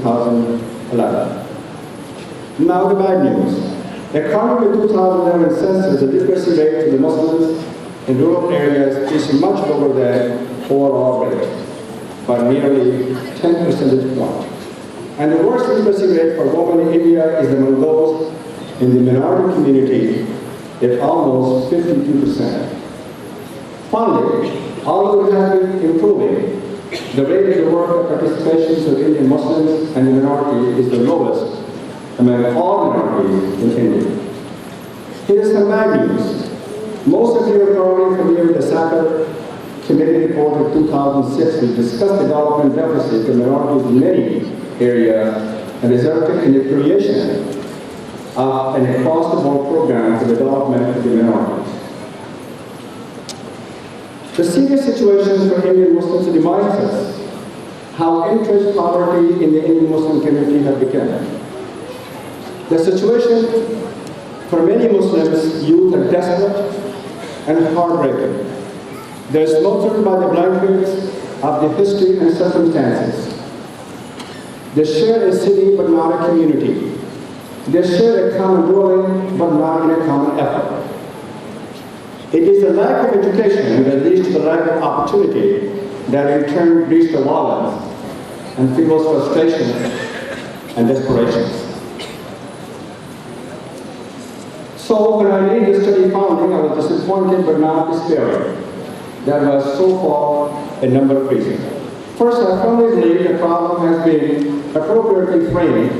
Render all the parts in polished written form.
2011. Now the bad news. According to 2011 census, the literacy rate of the Muslims in rural areas is much lower than overall rate, by nearly 10 percentage points. And the worst literacy rate for women in India is among those in the minority community at almost 52%. Finally, although it has been improving, the rate of work participation of Indian Muslims and the minority is the lowest among all minorities in India. Here is some bad news. Most of you are probably familiar with the SACR Committee report of 2006, which discussed the development deficit of minorities in many areas and resulted in the creation of an across-the-board program for the development of the minorities. The serious situation for Indian Muslims reminds us how entrenched poverty in the Indian Muslim community has become. The situation for many Muslims youth are desperate and heartbreaking. They are smothered by the blankets of the history and circumstances. They share a city but not a community. They share a common dwelling but not in a common effort. It is the lack of education that leads to the lack of opportunity that in turn leads to violence and fuels frustration and desperation. So when I did the study founding, I was disappointed but not despairing. There was so far a number of reasons. First, I firmly believe the problem has been appropriately framed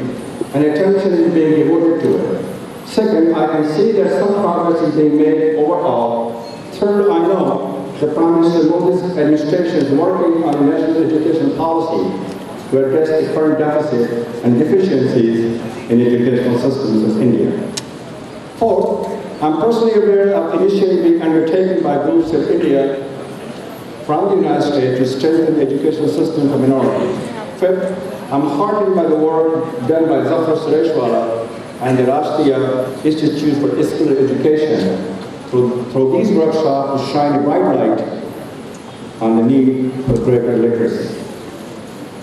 and attention is being devoted to it. Second, I can see that some progress is being made overall. Third, I know the Prime Minister Modi's administration is working on a national education policy to address the current deficit and deficiencies in the educational systems of India. Fourth, I'm personally aware of initiatives being undertaken by groups in India from the United States to strengthen the educational system for minorities. Fifth, I'm heartened by the work done by Zafar Sureshwala and the Rashtriya Institute for Skill Education through these workshops to shine a bright light on the need for greater literacy.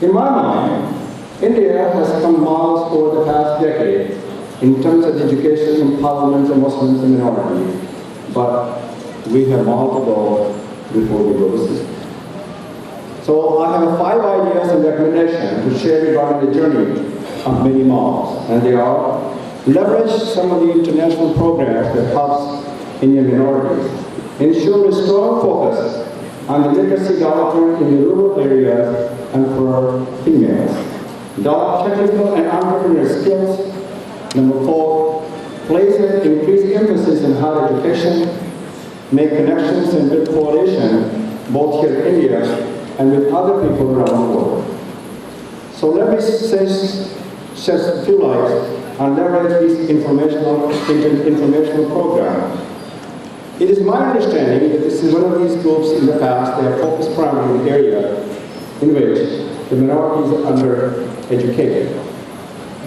In my mind, India has come miles over the past decade in terms of education empowerment of Muslims and minorities, but we have more to go before we go to system. So I have 5 ideas and recommendations to share regarding the journey of many miles, and they are: leverage some of the international programs that helps Indian minorities, ensure a strong focus on the literacy development in the rural areas and for females, develop technical and entrepreneurial skills. Number 4, place an increased emphasis on higher education, make connections and build coalition both here in India and with other people around the world. So let me shed a few lights on leverage these informational programs. It is my understanding that this is one of these groups in the past that have focused primarily in the area in which the minorities are undereducated.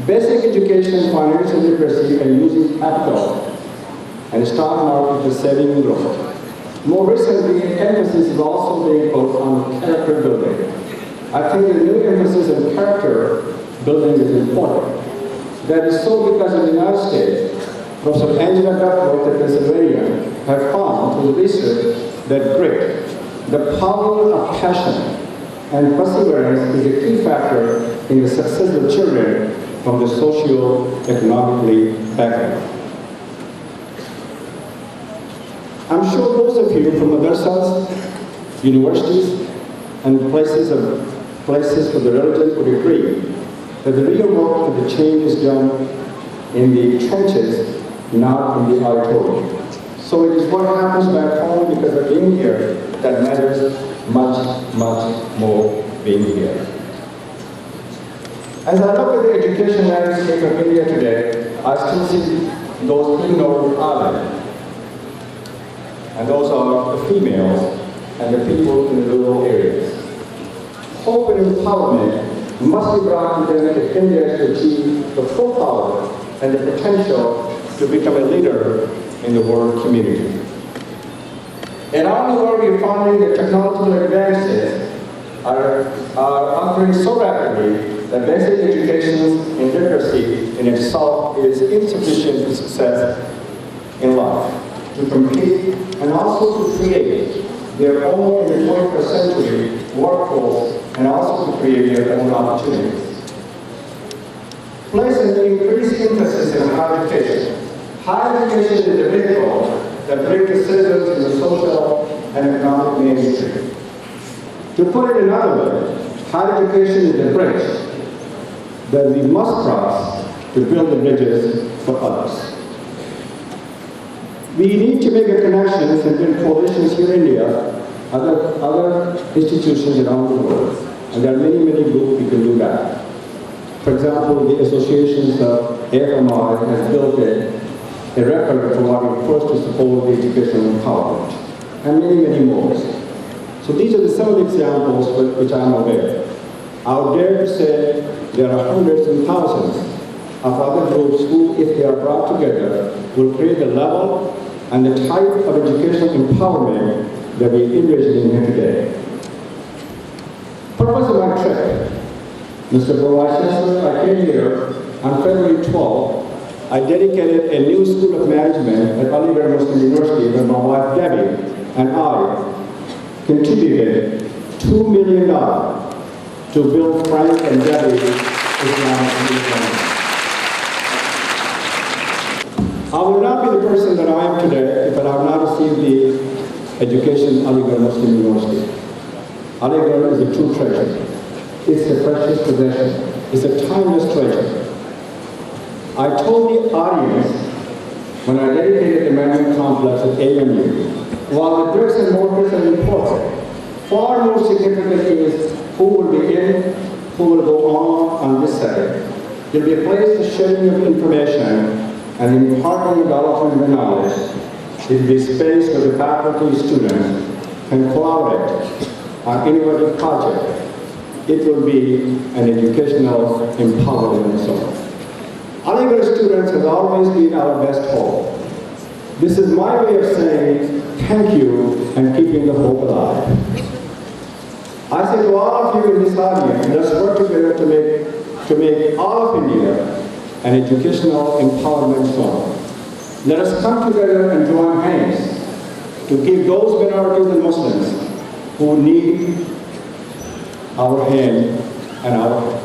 Basic education, financial literacy, and using capital and stock market for saving and growth. More recently, emphasis is also being put on character building. I think the new emphasis on character building is important. That is so because in the United States, Professor Angela Duckworth at Pennsylvania have found through research that grit, the power of passion, and perseverance is a key factor in the success of children from the socio-economically background. I'm sure those of you from madrasas, universities, and places for the religion would agree that the real work of the change is done in the trenches, not in the auditorium. So it is what happens back home because of being here that matters much, much more being here. As I look at the education landscape of India today, I still see those in Northern Ireland. And those are the females and the people in the rural areas. Hope and empowerment must be brought to them if India to achieve the full power and the potential to become a leader in the world community. Around the world, we are finding that technological advances are occurring so rapidly that basic education's literacy in itself is insufficient for success in life, to compete and also to create their own in the 21st century workforce and also to create their own opportunities. Place an increased emphasis on higher education. Higher education is the vehicle that brings the citizens to the social and economic mainstream. To put it another way, higher education is the bridge that we must cross to build the bridges for others. We need to make connections and build coalitions here in India, other institutions around the world. And there are many, many groups we can do that. For example, the associations of AFMI has built a record for what it first to support the educational empowerment, and many, many more. So these are some of the examples which I am aware. I would dare to say there are hundreds and thousands of other groups who, if they are brought together, will create the level and the type of educational empowerment that we envision here today. Purpose of my trip. Mr. Vice Chancellor, I came here on February 12th. I dedicated a new school of management at Aligarh Muslim University where my wife Debbie and I contributed $2 million to build Frank and Debbie Islamic University. I would not be the person that I am today if I have not received the education at Aligarh Muslim University. Aligarh is a true treasure. It's a precious possession. It's a timeless treasure. I told the audience when I dedicated the Management Complex at AMU, while the bricks and mortars are important, far more significant is who will be in, who will go on this setting. There will be a place for sharing of information and imparting development of knowledge. It will be a space where the faculty and students can collaborate on innovative projects. It will be an educational empowerment zone. Aligarh students have always been our best hope. This is my way of saying thank you and keeping the hope alive. I say to all of you in this audience, let's work together to make all of India an educational empowerment zone. Let us come together and join hands to give those minorities and Muslims who need our hand and our help.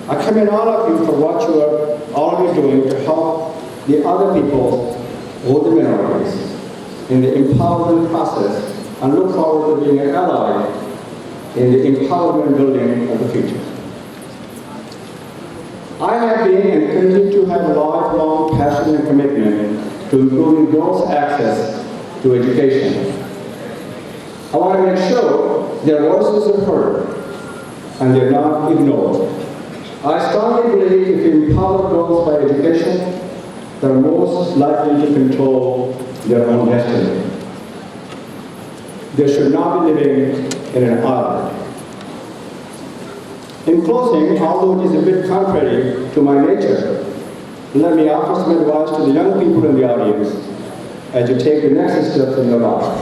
I commend all of you for what you are already doing to help the other people or the minorities in the empowerment process and look forward to being an ally in the empowerment building of the future. I have been and continue to have a lifelong passion and commitment to improving girls' access to education. I want to make sure their voices are heard and they're not ignored. I strongly believe if we empower girls by education, they're most likely to control their own destiny. They should not be living in an island. In closing, although it is a bit contrary to my nature, let me offer some advice to the young people in the audience as you take the next steps in your life.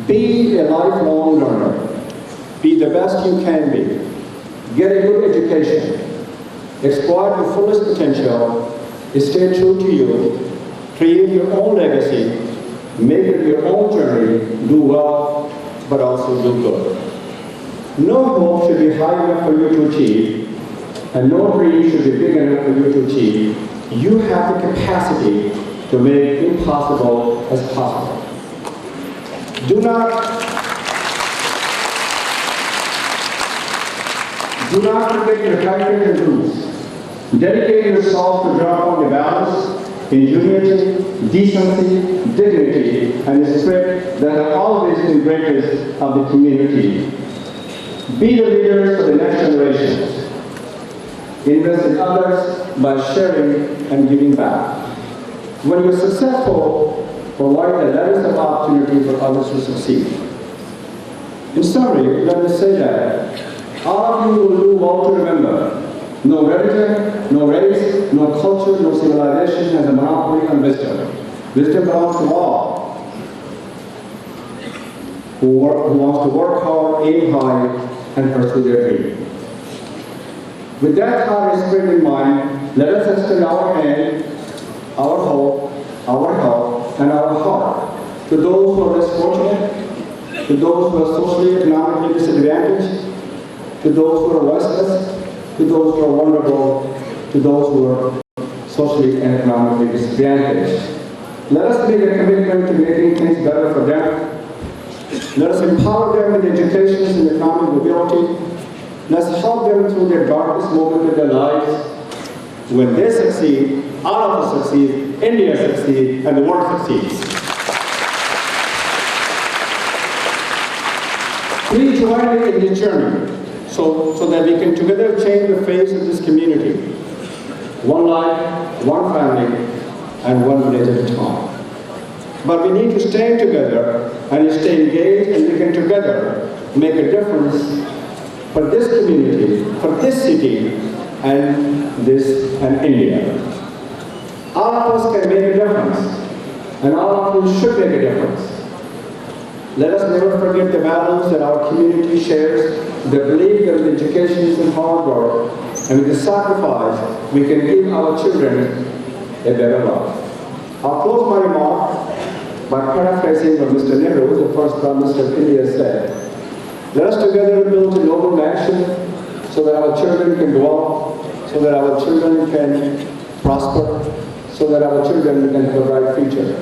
Be a lifelong learner. Be the best you can be. Get a good education. Exploit your fullest potential. Stay true to you. Create your own legacy. Make it your own journey. Do well, but also do good. No goal should be high enough for you to achieve, and no dream should be big enough for you to achieve. You have the capacity to make impossible as possible. Do not forget your character and roots. Dedicate yourself to draw on the values, ingenuity, decency, dignity, and the spirit that have always been greatest of the community. Be the leaders for the next generations. Invest in others by sharing and giving back. When you're successful, provide the letters of opportunity for others to succeed. In summary, let me say that all of you will do well to remember. No religion, no race, no culture, no civilization has a monopoly on wisdom. Wisdom belongs to all who wants to work hard, aim high, and pursue their dream. With that heart and spirit in mind, let us extend our hand, our hope, our help, and our heart to those who are less fortunate, to those who are socially, economically disadvantaged, to those who are restless, to those who are vulnerable, to those who are socially and economically disadvantaged. Let us make a commitment to making things better for them. Let us empower them with education and economic mobility. Let's help them through their darkest moment of their lives. When they succeed, all of us succeed, India succeeds, and the world succeeds. Please join me in this journey so that we can together change the face of this community. One life, one family, and one village at a time. But we need to stay together and stay engaged, and we can together make a difference for this community, for this city, and India. All of us can make a difference, and all of us should make a difference. Let us never forget the values that our community shares, the belief that with education and hard work, and with the sacrifice, we can give our children a better life. I'll close my remark by paraphrasing what Mr. Nehru, the first Prime Minister of India, said. Let us together build a noble nation so that our children can dwell, so that our children can prosper, so that our children can have a bright future.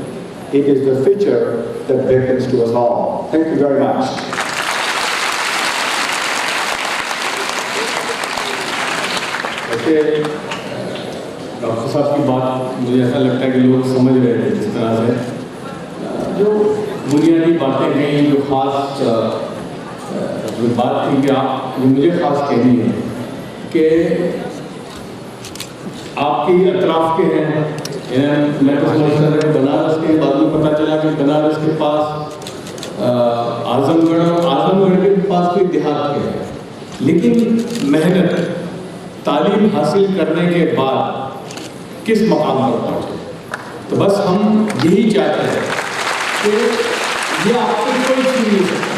It is the future that beckons to us all. Thank you very much. वैसे doctor साहब की बात मुझे ऐसा लगता है कि लोग समझ रहे थे जिस तरह से जो बुनियादी बातें कहीं जो खास बात थी कि आप मुझे खास कहनी है कि आपकी अतराफ के हैं। मैं तो समझता था बनारस के, बाद में पता चला कि बनारस के पास आजमगढ़ के पास कोई देहात के है, लेकिन मेहनत तालीम हासिल करने के बाद किस मकाम पर पहुँचे। तो बस हम यही चाहते हैं कि ये आपको कोई चीज़ नहीं सकता,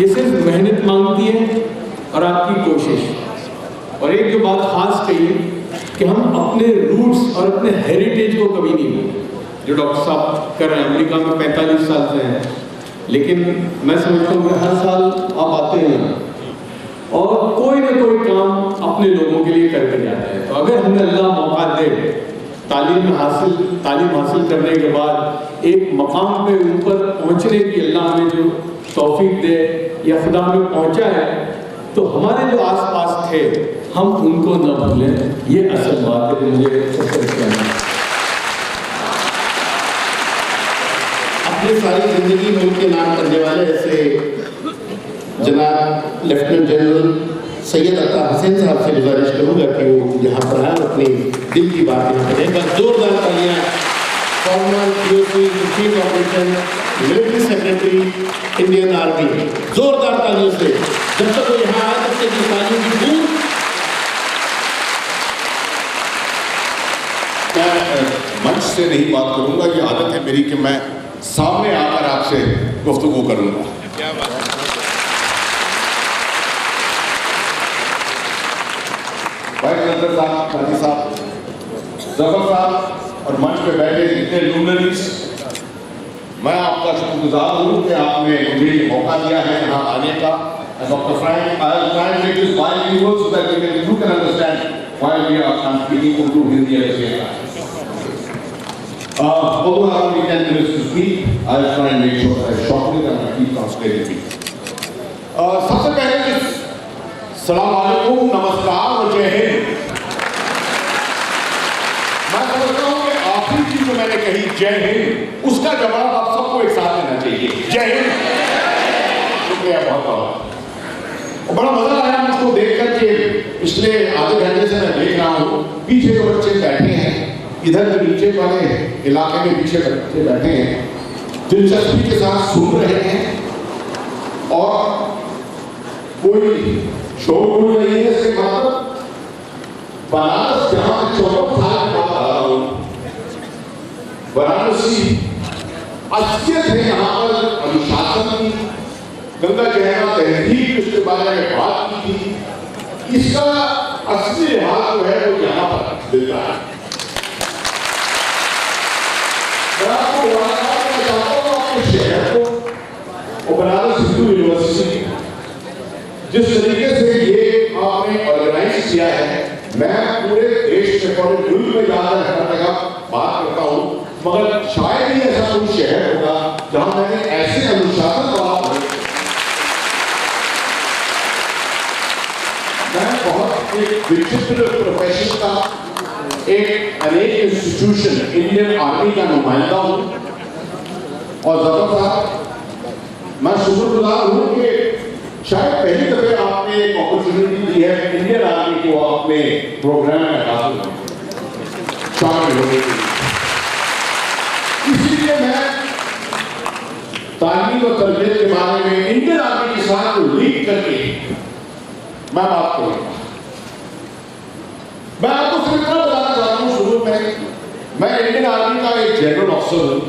ये सिर्फ मेहनत मांगती है और आपकी कोशिश। और एक जो बात खास कही कि हम अपने रूट्स और अपने हेरिटेज को कभी नहीं भूलें, जो डॉक्टर साहब कर रहे हैं। अमेरिका में 45 साल से हैं, लेकिन मैं समझता हूँ कि हर साल आप आते हैं और कोई ना कोई काम अपने लोगों के लिए करके जाते हैं। तो अगर हमें अल्लाह मौका दे तालीम हासिल करने के बाद एक मकाम पे ऊपर पहुँचने की अल्लाह हमें जो तौफीक दे या खुदा में पहुँचा है, तो हमारे जो आसपास थे हम उनको न भूलें। ये असल बात है मुझे सबसे कहना है। अपनी सारी जिंदगी में उनके नाम करने वाले ऐसे जनाब लेफ्टिनेंट जनरल सैयद अता हुसैन साहब से गुजारिश करूँगा कि वो यहाँ पर आए अपनी दिल की बात यहाँ करें। बस जोरदार तालियाँ farmer POC chief operation military secretary Indian army, जोरदार तालियों से। जब तक वो यहाँ आए तब तक ये तालियों की दूर। मैं मंच से नहीं बात करूंगा, ये आदत है मेरी कि मैं सामने आकर आपसे गुफ्तगू करूंगा। भाई चंद्र साहब, गांधी साहब, जफर साहब और मंच पे बैठे जितने लुमिनरीज, मैं आपका शुक्रगुजार हूँ कि आपने मुझे मौका दिया है यहाँ आने का। Dr. Frank, I will try and make this bilingual so that you can understand why we are speaking Urdu, Hindi at the same time. Although I have only 10 minutes to speak, I will try and make sure that I shorten it and I keep translating it. सबसे पहले सलाम वालेकुम, नमस्कार और जय हिंद। मैं समझता हूँ कि आखिरी चीज जो मैंने कही जय हिंद, उसका जवाब आप सबको एक साथ देना चाहिए। जय हिंद। शुक्रिया बहुत बहुत। बड़ा मजा आया मुझको देखकर के पिछले आधे घंटे से मैं देख रहा हूँ पीछे जो बच्चे बैठे हैं, इधर जो नीचे वाले इलाके में पीछे बच्चे बैठे हैं, दिलचस्पी के साथ सुन रहे हैं और कोई शोर नहीं है। इसके मतलब बनारस जहाँ 14 साल के बाद आ रहा हूँ, बनारसी असलियत है यहाँ पर अनुशासन की, गंगा जमुना तहजीब उसके बारे में बात की थी। इसका असली लिहाज जो है वो यहाँ पर मिल रहा है। मैं आपको बताना चाहता हूँ आपके शहर को और बनारस हिंदू यूनिवर्सिटी जिस तरीके से ये आपने ऑर्गेनाइज किया है, मैं पूरे देश में पूरे मुल्क में जाकर हर जगह बात करता हूँ, मगर शायद ही ऐसा कोई शहर होगा जहां मैंने ऐसे अनुशासन का मैं बहुत एक विचित्र प्रोफेशन का एक अनेक इंस्टीट्यूशन इंडियन आर्मी का नुमाइंदा हूं और जफर साहब मैं शुक्रगुजार हूं कि शायद पहली दफे आपने एक अपॉर्चुनिटी दी है इंडियन आर्मी को अपने प्रोग्राम में शामिल होने के लिए। इसलिए मैं तालीम और तरबियत के बारे में इंडियन आर्मी के साथ लीड करके मैं बात करूंगा। मैं आपको सिर्फ इतना बताना चाहता हूं शुरू में, मैं इंडियन आर्मी का एक जनरल ऑफिसर हूं,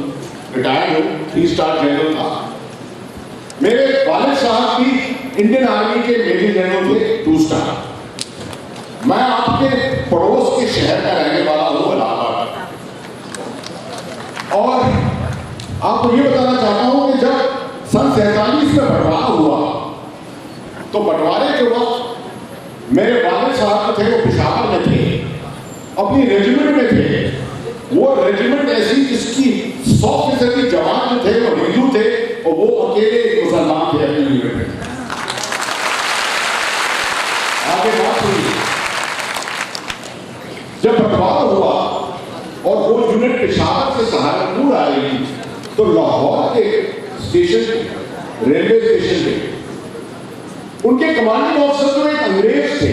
रिटायर्ड हूं, 3 स्टार जनरल था। मेरे वालिद साहब भी इंडियन आर्मी के मेजर जनरल थे, 2 स्टार। मैं आपके पड़ोस के शहर का रहने वाला हूं, इलाहाबाद। और आपको ये बताना चाहता हूं कि जब सन 47 में बंटवारा हुआ तो बंटवारे के वक्त मेरे वालिद साहब थे, वो पेशावर में थे, अपनी रेजिमेंट में थे। वो रेजिमेंट ऐसी जिसकी 100% जवान जो थे वो हिंदू थे और वो अकेले मुसलमान थे अपनी यूनिट में। आगे बात सुनिए, जब बंटवारा हुआ और वो यूनिट पेशावर से सहारनपुर आ रही तो लाहौर के स्टेशन रेलवे स्टेशन पे उनके कमांडिंग ऑफिसर जो एक अंग्रेज थे,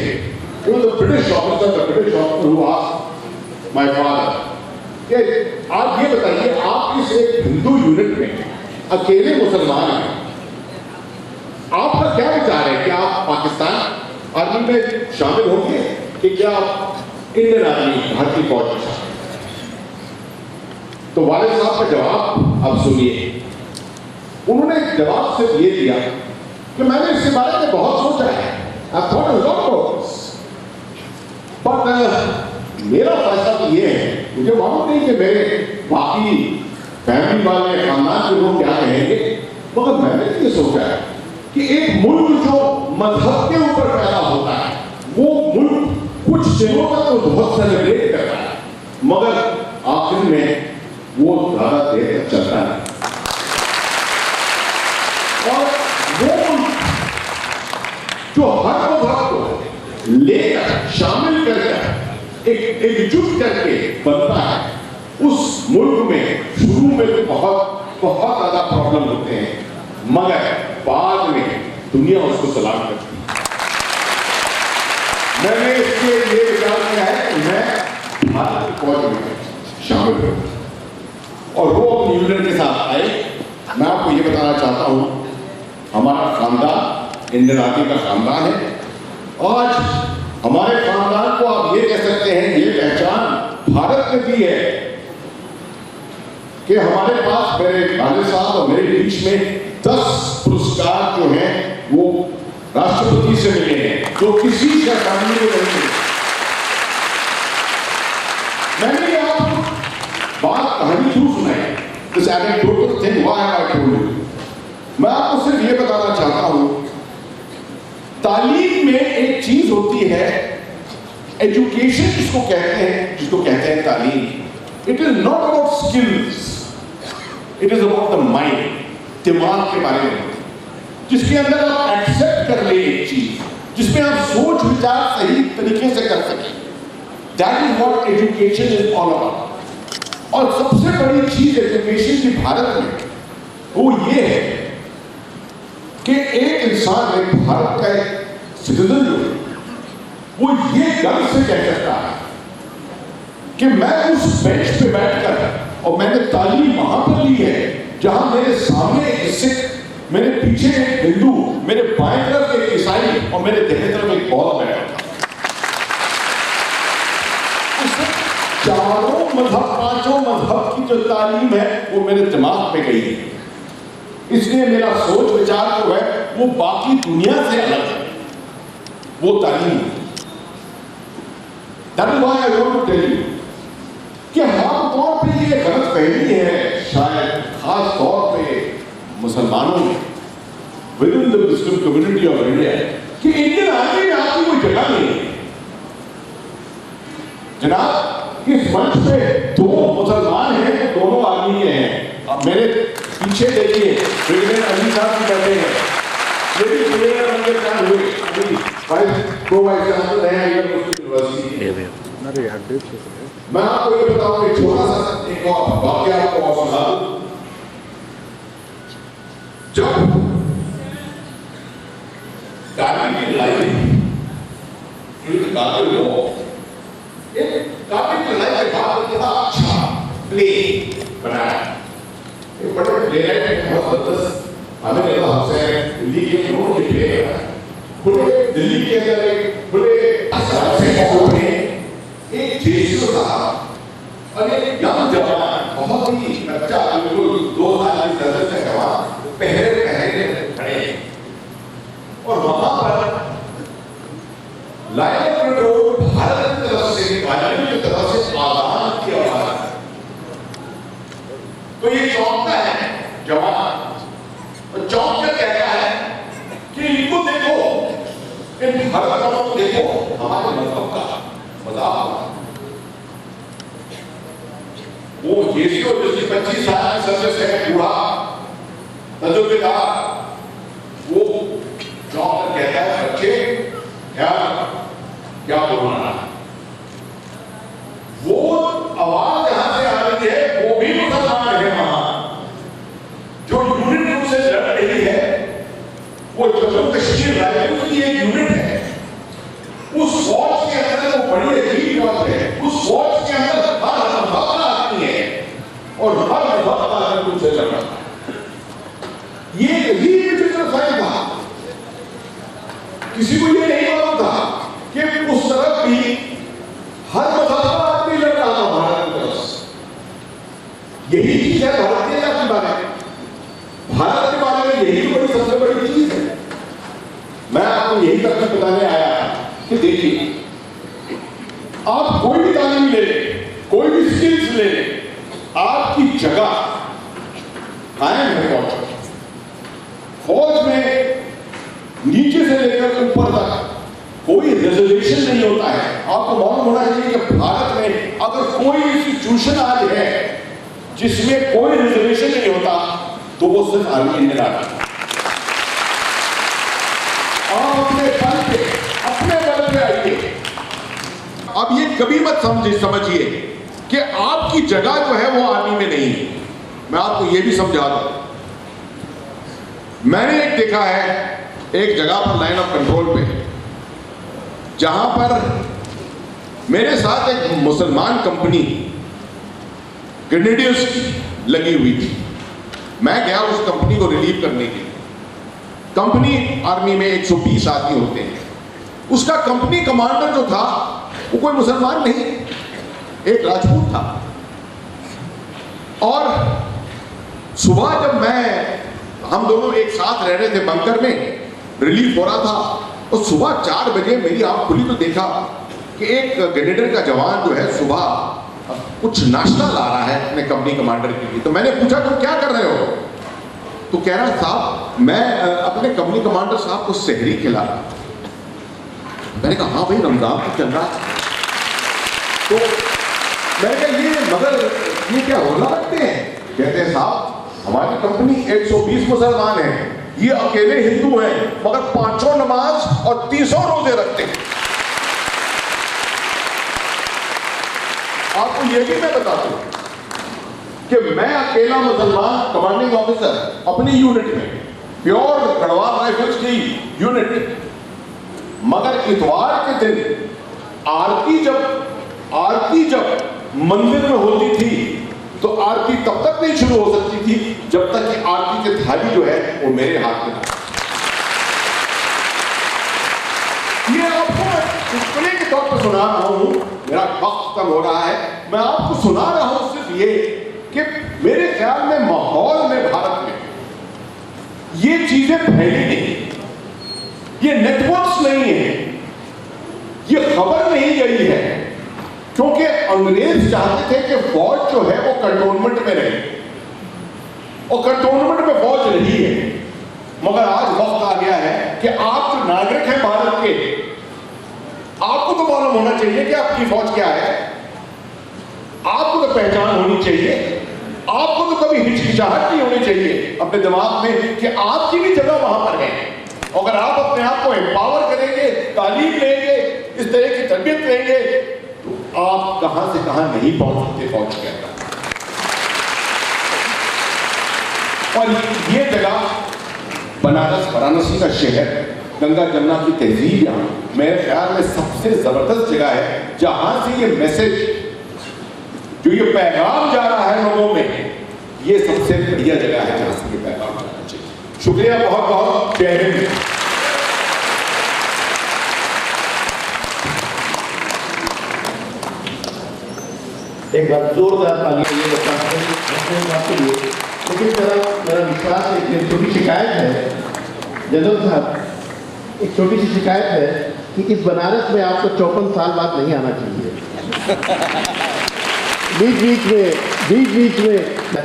वो the British officer who asked my father कि आप ये बताइए, आप इस एक हिंदू यूनिट में अकेले मुसलमान हैं, आपका क्या विचार है कि आप पाकिस्तान आर्मी में शामिल होंगे कि क्या आप इंडियन आर्मी भारतीय फौज में शामिल? तो वालिद साहब का जवाब आप सुनिए। उन्होंने जवाब सिर्फ ये दिया कि मैंने इसके बारे में बहुत सोचा है, बट मेरा फैसला तो ये है, मुझे मालूम नहीं कि मेरे बाकी फैमिली वाले खानदान के लोग क्या कहेंगे, मगर मैंने ये सोचा है कि एक मुल्क जो मजहब के ऊपर पैदा होता है वो मुल्क कुछ दिनों तक तो बहुत सेलिब्रेट करता है, मगर आखिर में वो ज्यादा देर तक चलता है। और वो जो हर मजहब को लेकर शामिल करके एकजुट करके बनता है, उस मुल्क में शुरू में तो बहुत ज्यादा प्रॉब्लम होते हैं, मगर बाद में दुनिया उसको सलाम करती है। मैंने इसके लिए विचार किया है कि मैं भारत की फौज में शामिल हूं और वो अपनी यूनियन के साथ आए। मैं आपको ये बताना चाहता हूं, हमारा खानदान इंडियन आर्मी का खानदान है। आज हमारे खानदान को आप ये कह सकते हैं, ये पहचान भारत में भी है कि हमारे पास मेरे वालिद साहब और मेरे बीच में 10 पुरस्कार जो हैं वो राष्ट्रपति से मिले हैं, जो किसी शैतानी को नहीं मिले। मैंने ये आपको बात कहानी क्यों सुनाई, this anecdotal thing, why have I told you. मैं आपको सिर्फ ये बताना चाहता हूं, तालीम में एक चीज होती है एजुकेशन, जिसको कहते हैं तालीम। It is not about skills, it is about the mind, दिमाग के बारे में, जिसके अंदर आप एक्सेप्ट कर ले एक चीज, जिसमें आप सोच विचार सही तरीके से कर सकें। That is what education is all about. और सबसे बड़ी चीज एजुकेशन की भारत में वो ये है कि एक इंसान, एक भारत का एक सिटीजन जो है, वो ये गर्व से कह सकता है कि मैं उस बेंच पे बैठकर, और मैंने तालीम वहां पर ली है जहां मेरे सामने एक सिख, मेरे पीछे एक हिंदू, मेरे बाएं तरफ एक ईसाई और मेरे दाहिने तरफ एक बौद्ध बैठा था। चारों मजहब, 5 मजहब की जो तालीम है वो मेरे दिमाग पे गई है। इसलिए मेरा सोच विचार जो है वो बाकी दुनिया से अलग है, वो तालीम है। That is why I want to tell you कि हम तौर पे ये गलत फहमी है शायद खास तौर पे मुसलमानों में within the Muslim community of India कि इंडियन आर्मी में आपकी कोई जगह नहीं है। जनाब इस मंच पे दो मुसलमान हैं, दोनों आर्मी के हैं। अब मेरे पीछे देखिए ब्रिगेडियर अली साहब भी कहते हैं, ये भी ब्रिगेडियर अली साहब हुए अभी वाइस चांसलर हैं यूनिवर्सिटी। मैं आपको ये बताऊं कि छोटा सा एक और वाकया आपको और सुना दूं। जब कार्गिल की लड़ाई कार्गिल की लड़ाई के बाद इतना अच्छा प्लेन बनाया, एक बड़े प्लेन है बहुत जबरदस्त, हमें लगा हमसे दिल्ली के लोगों के प्लेन पूरे दिल्ली के अंदर एक बड़े एक जेसीओ था और एक यंग जवान बहुत ही बच्चा बिल्कुल 2 साल की दर्द से जवान पहले खड़े और वहां पर लाइन रोड भारत की तरफ से पाकिस्तान की तरफ से आजाद की आवाज। तो ये चौंकता है जवान और चौंक कर कहता है कि इनको देखो, इन हरकतों को देखो, हमारे मजहब का मजाक। वो जेसीओ जिसकी 25 साल की सर्विस है, बूढ़ा तजुर्बेदार, वो चौंक कर कहता है बच्चे क्या बोलना। वो आवाज जहां से आ रही है वो भी मुसलमान है, वहां जो यूनिट रूप से लड़ रही है वो जम्मू कश्मीर राज्य की एक यूनिट है। उस फौज के अंदर वो बड़ी अजीब बात है, उस फौज के अंदर हर मजहब का आदमी है और हर मजहब का आदमी उनसे लड़ रहा है। ये अजीब विचित्र साइन था, किसी को ये नहीं मालूम था कि उस तरफ भी हर मजहब का आदमी लड़ रहा था भारत की तरफ से। यही चीज है भारतीयता के बारे में, भारत के बारे में यही बड़ी सबसे बड़ी चीज है। मैं आपको यही तक बताने आया कि देखिए आप कोई भी तालीम ले लें, कोई भी स्किल्स ले लें, आपकी जगह कायम है। फौज में नीचे से लेकर ऊपर तक कोई रिजर्वेशन नहीं होता है। आपको मालूम होना चाहिए कि भारत में अगर कोई इंस्टीट्यूशन आज है जिसमें कोई रिजर्वेशन नहीं होता तो वो सिर्फ आर्मी इंडियन आर्मी। आप अपने बल पे आइए। अब ये कभी मत समझिए कि आपकी जगह जो है वो आर्मी में नहीं है। मैं आपको ये भी समझा दूं, मैंने एक देखा है एक जगह पर लाइन ऑफ कंट्रोल पे, जहां पर मेरे साथ एक मुसलमान कंपनी ग्रेनेडियर्स की लगी हुई थी। मैं गया उस कंपनी को रिलीव करने के लिए। कंपनी आर्मी में 120 आदमी होते हैं। उसका कंपनी कमांडर जो था वो कोई मुसलमान नहीं, एक राजपूत था। और सुबह जब हम दोनों एक साथ रह रहे थे, बंकर में रिलीफ हो रहा था, और सुबह 4 बजे मेरी आंख खुली तो देखा कि एक ग्रेनेडियर का जवान जो है सुबह कुछ नाश्ता ला रहा है अपने कंपनी कमांडर के लिए। तो मैंने पूछा तुम क्या कर रहे हो? तो कह रहा साहब मैं अपने कंपनी कमांडर साहब को सहरी खिला रहा। मैंने कहा हाँ भाई रमजान तो चल रहा है। तो मैंने कहा मगर ये क्या रोजा रखते हैं? कहते हैं साहब हमारी कंपनी 120 मुसलमान हैं, ये अकेले हिंदू हैं मगर 5 नमाज और 300 रोजे रखते हैं। आपको ये भी मैं बता दूं कि मैं अकेला मुसलमान कमांडिंग ऑफिसर अपनी यूनिट में, प्योर गढ़वाल राइफल्स की यूनिट, मगर इतवार के दिन आरती जब मंदिर में होती थी तो आरती तब तक नहीं शुरू हो सकती थी जब तक कि आरती की थाली जो है वो मेरे हाथ में था। ये आपको चुटकुले के तौर पर सुना रहा हूं, मेरा वक्त कम हो रहा है, मैं आपको सुना रहा हूं सिर्फ ये कि मेरे ख्याल में माहौल में भारत में ये चीजें फैली नहीं, ये नेटवर्क्स नहीं है, ये खबर नहीं गई है क्योंकि अंग्रेज चाहते थे कि फौज जो है वो कंटोनमेंट में रहे, और कंटोनमेंट में फौज रही है। मगर आज वक्त आ गया है कि आप जो नागरिक हैं भारत के, आपको तो मालूम होना चाहिए कि आपकी फौज क्या है, आपको तो पहचान होनी चाहिए, आपको तो कभी हिचकिचाहट नहीं होनी चाहिए अपने दिमाग में कि आपकी भी जगह वहां पर है। अगर आप अपने आप को एम्पावर करेंगे, तालीम लेंगे, इस तरह की तरबियत लेंगे, तो आप कहां से कहां नहीं पहुंच सकते फौज के अंदर। और ये जगह बनारस, वाराणसी का शहर, गंगा जमुना की तहजीब, यहाँ मेरे ख्याल में सबसे जबरदस्त जगह है जहां से ये मैसेज, जो ये पैगाम जा रहा है लोगों में, ये सबसे बढ़िया जगह है जहां से ये पैगाम जाना चाहिए। शुक्रिया बहुत बहुत, जय हिंद। एक बार जोरदार तालियां ये बताते हैं। लेकिन मेरा विश्वास है कि एक छोटी शिकायत है जनरल साहब, एक छोटी सी शिकायत है कि इस बनारस में आपको 54 साल बाद नहीं आना चाहिए। बीच बीच में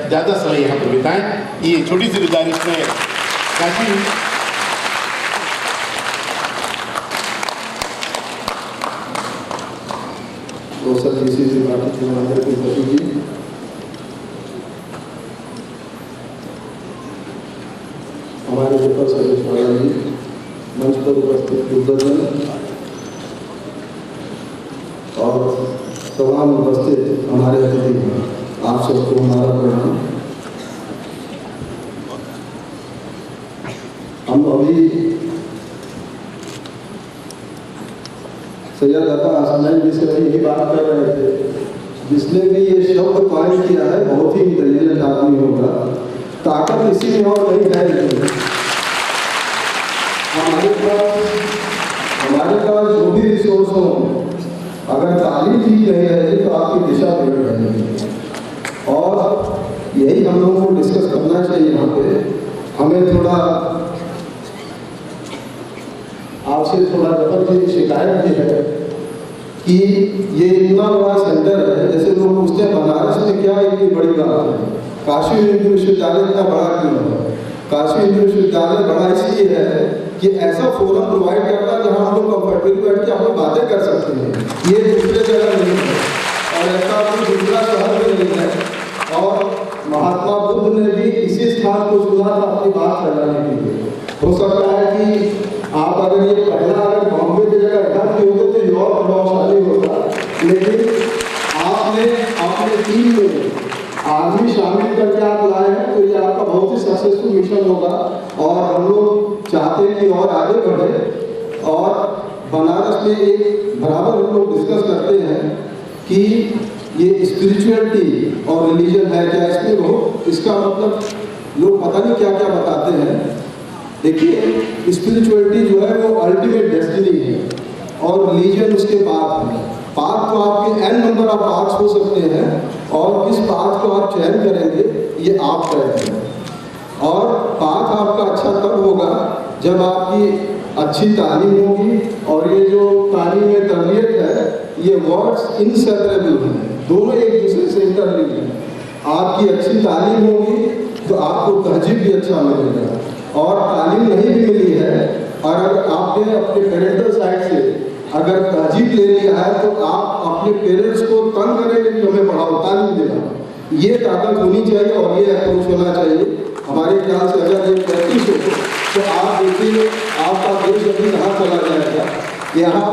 ज़्यादा समय यहाँ पर बिताएं। ये छोटी सी गुजारिश में काशी हमारे पेपर सर्विस वाला जी, मंच पर उपस्थित बुजुर्ग और तमाम उपस्थित हमारे अतिथि, आप सबको हमारा प्रणाम। हम अभी सैयद अता हसनैन जी से यही बात कर रहे थे, जिसने भी ये शब्द कायम किया है बहुत ही इंटेलिजेंट आदमी होगा, ताकत इसी में और नहीं है। हमारे पास जो भी रिसोर्स हो, अगर तालीम ठीक नहीं रहेगी तो आपकी दिशा बिगड़ जाएगी। और यही हम लोगों को डिस्कस करना चाहिए यहाँ पे। हमें थोड़ा आपसे थोड़ा जबरदस्त शिकायत भी है कि ये इतना बड़ा सेंटर है, जैसे लोग पूछते हैं बनारस में क्या इतनी बड़ी बात है, काशी हिंदू विश्वविद्यालय इतना बड़ा क्यों है? काशी हिंदू विश्वविद्यालय बड़ा इसलिए है कि ऐसा फोरम प्रोवाइड करता है जहाँ हम लोग कंफर्टेबल बैठ के अपनी बातें कर सकते हैं। ये दूसरे जगह नहीं है और ऐसा कोई दूसरा शहर में नहीं है। और महात्मा बुद्ध ने भी इसी स्थान को चुना था अपनी बात फैलाने के लिए। हो सकता है कि आप अगर ये पहला अगर बॉम्बे की जगह इधर के होते तो और प्रभावशाली होता, लेकिन आपने अपने टीम में आदमी शामिल करके आप लाए हैं, तो ये आपका बहुत ही सक्सेसफुल मिशन होगा। और हम लोग चाहते हैं कि और आगे बढ़े। और बनारस में एक बराबर हम लोग डिस्कस करते हैं कि ये स्पिरिचुअलिटी और रिलीजन है क्या, इसमें बहुत इसका मतलब लोग पता नहीं क्या क्या बताते हैं। देखिए, स्पिरिचुअलिटी जो है वो अल्टीमेट डेस्टिनी है और रिलीजन उसके बाद है। पाथ तो आपके n नंबर ऑफ पाथ्स हो सकते हैं और किस पाथ को आप चयन करेंगे ये आप तय करें। और पाथ आपका अच्छा तब होगा जब आपकी अच्छी तालीम होगी। और ये जो तालीम में तरबियत है, ये वर्ड्स इनसेपरेबल हैं, दोनों एक दूसरे से इंटरलिंक्ड हैं। आपकी अच्छी तालीम होगी तो आपको तहजीब भी अच्छा मिलेगा, और तालीम नहीं भी मिली है और अगर आपने अपने पेरेंटल साइड से अगर तहजीब ले लिया है तो आप अपने पेरेंट्स को तंग करेंगे कि हमें पढ़ाओ, तालीम देना। ये ताकत होनी चाहिए और ये अप्रोच होना चाहिए। हमारे ख्याल से अगर ये प्रैक्टिस हो तो आप देखिए आपका देश अभी कहाँ चला जाएगा। यहाँ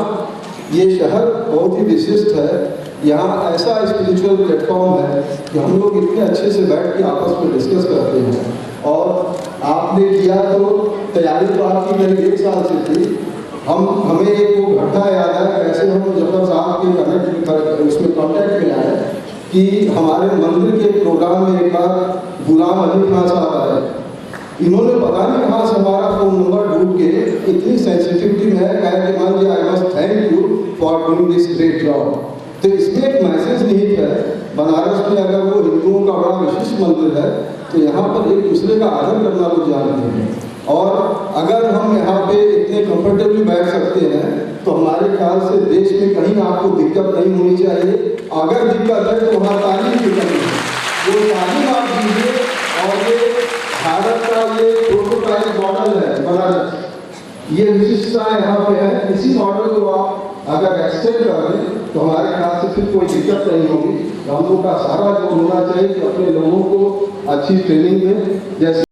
ये शहर बहुत ही विशिष्ट है, यहाँ ऐसा स्पिरिचुअल प्लेटफॉर्म है कि हम लोग इतने अच्छे से बैठ के आपस में डिस्कस करते हैं। और आपने किया तो तैयारी तो आपकी मेरी 1 साल से थी। हमें एक वो घटना याद है, कैसे हम जफर साहब के कनेक्ट उसमें कॉन्टैक्ट में आए कि हमारे मंदिर के प्रोग्राम में एक बार गुलाम अली खान साहब आए। इन्होंने पता नहीं कहाँ से हमारा फ़ोन नंबर ढूंढ के इतनी सेंसिटिविटी में है, कहे कि Mann ji I must thank you for doing this great job. तो इसमें एक मैसेज निहित है। बनारस में अगर वो हिंदुओं का बड़ा विशिष्ट मंदिर है तो यहाँ पर एक दूसरे का आदर करना वो जानते हैं। और अगर हम यहाँ पे इतने कंफर्टेबली बैठ सकते हैं तो हमारे ख्याल से देश में कहीं आपको दिक्कत नहीं होनी चाहिए। अगर दिक्कत है तो वहाँ तालीम की कमी है, वो तालीम आप दीजिए। और ये भारत का ये प्रोटोटाइप मॉडल है बनारस, ये विशिष्टता यहाँ पे है। इसी मॉडल को आप अगर एक्सटेंड कर दें तो हमारे ख्याल से फिर कोई दिक्कत नहीं होगी। हम लोग का सारा जो होना चाहिए कि अपने लोगों को अच्छी ट्रेनिंग दें। जैसे